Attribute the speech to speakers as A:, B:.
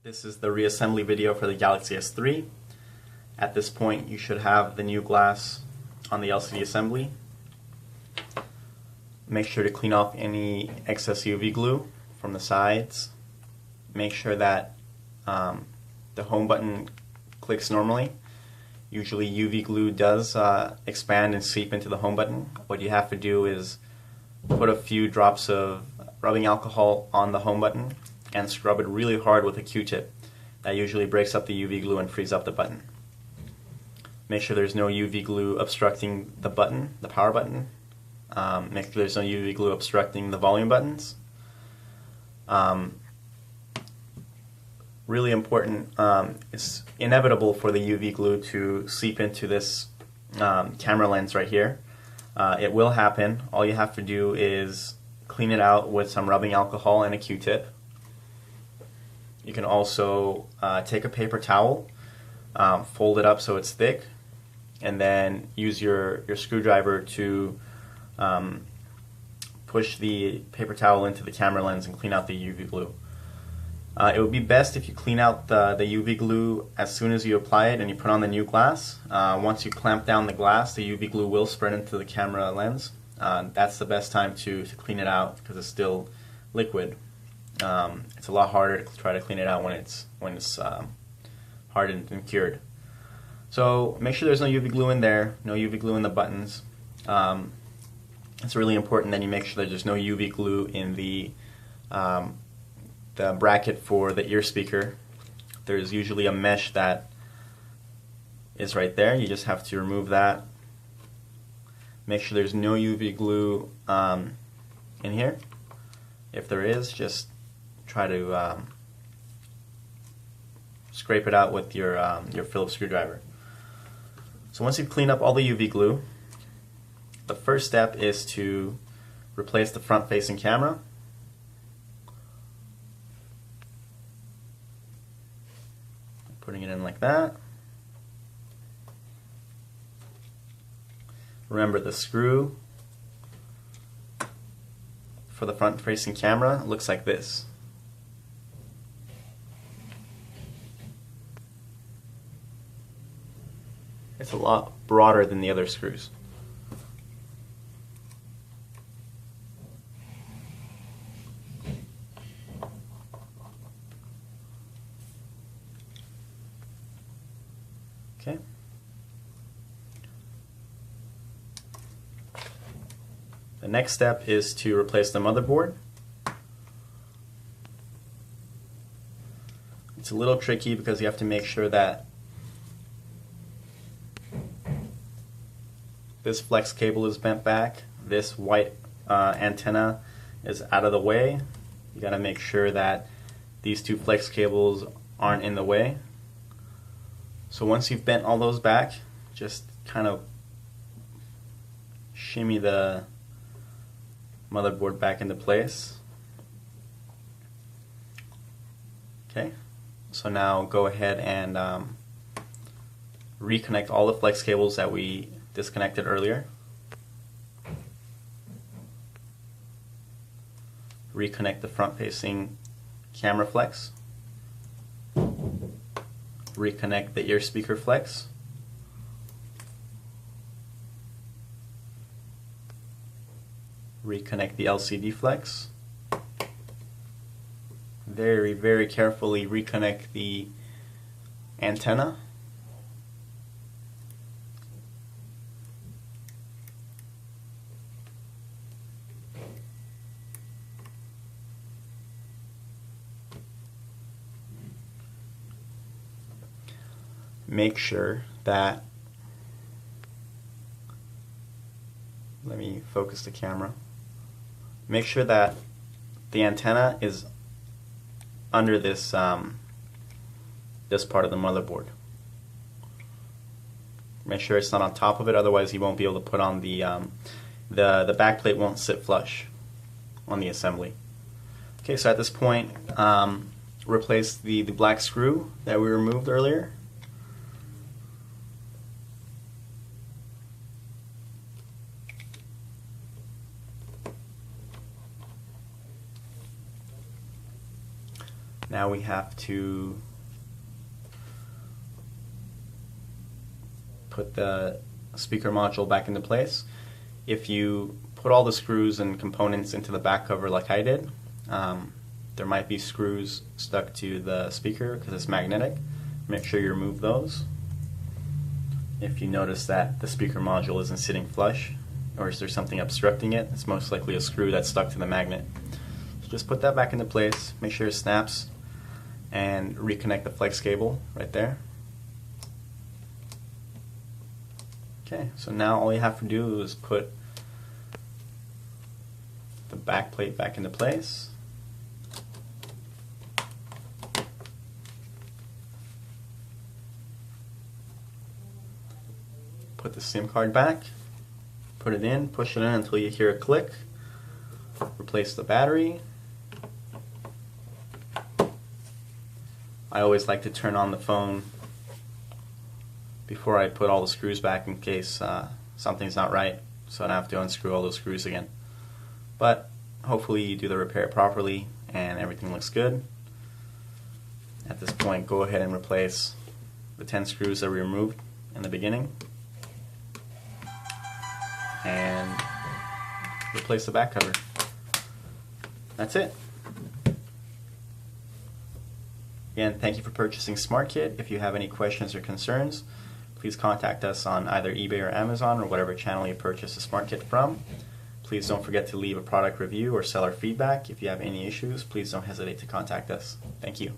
A: This is the reassembly video for the Galaxy S3. At this point, you should have the new glass on the LCD assembly. Make sure to clean off any excess UV glue from the sides. Make sure that the home button clicks normally. Usually UV glue does expand and seep into the home button. What you have to do is put a few drops of rubbing alcohol on the home button and scrub it really hard with a Q-tip. That usually breaks up the UV glue and frees up the button. Make sure there's no UV glue obstructing the button, the power button. Make sure there's no UV glue obstructing the volume buttons. Really important, it's inevitable for the UV glue to seep into this camera lens right here. It will happen. All you have to do is clean it out with some rubbing alcohol and a Q-tip. You can also take a paper towel, fold it up so it's thick, and then use your screwdriver to push the paper towel into the camera lens and clean out the UV glue. It would be best if you clean out the UV glue as soon as you apply it and you put on the new glass. Once you clamp down the glass, the UV glue will spread into the camera lens. That's the best time to clean it out because it's still liquid. It's a lot harder to try to clean it out when it's hardened and cured. So make sure there's no UV glue in there, no UV glue in the buttons. It's really important that you make sure that there's no UV glue in the bracket for the ear speaker. There's usually a mesh that is right there. You just have to remove that. Make sure there's no UV glue in here. If there is, just try to scrape it out with your Phillips screwdriver. So once you've cleaned up all the UV glue, the first step is to replace the front-facing camera. Putting it in like that. Remember, the screw for the front-facing camera looks like this. It's a lot broader than the other screws. Okay. The next step is to replace the motherboard. It's a little tricky because you have to make sure that this flex cable is bent back, this white antenna is out of the way. You got to make sure that these two flex cables aren't in the way. So once you've bent all those back, just kind of shimmy the motherboard back into place. Okay, so now go ahead and reconnect all the flex cables that we disconnected earlier. Reconnect the front-facing camera flex. Reconnect the ear speaker flex. Reconnect the LCD flex. Very, very carefully reconnect the antenna. Make sure that, let me focus the camera, make sure that the antenna is under this this part of the motherboard. Make sure it's not on top of it, otherwise you won't be able to put on the back plate won't sit flush on the assembly. Okay, so at this point, replace the black screw that we removed earlier. Now we have to put the speaker module back into place. If you put all the screws and components into the back cover like I did, there might be screws stuck to the speaker because it's magnetic. Make sure you remove those. If you notice that the speaker module isn't sitting flush, or is there something obstructing it, it's most likely a screw that's stuck to the magnet. So just put that back into place, make sure it snaps, and reconnect the flex cable right there. Okay, so now all you have to do is put the back plate back into place. Put the SIM card back, put it in, push it in until you hear a click, replace the battery. I always like to turn on the phone before I put all the screws back in case something's not right, so I don't have to unscrew all those screws again. But hopefully you do the repair properly and everything looks good. At this point, go ahead and replace the 10 screws that we removed in the beginning and replace the back cover. That's it. Again, thank you for purchasing SmartKit. If you have any questions or concerns, please contact us on either eBay or Amazon or whatever channel you purchase the SmartKit from. Please don't forget to leave a product review or seller feedback. If you have any issues, please don't hesitate to contact us. Thank you.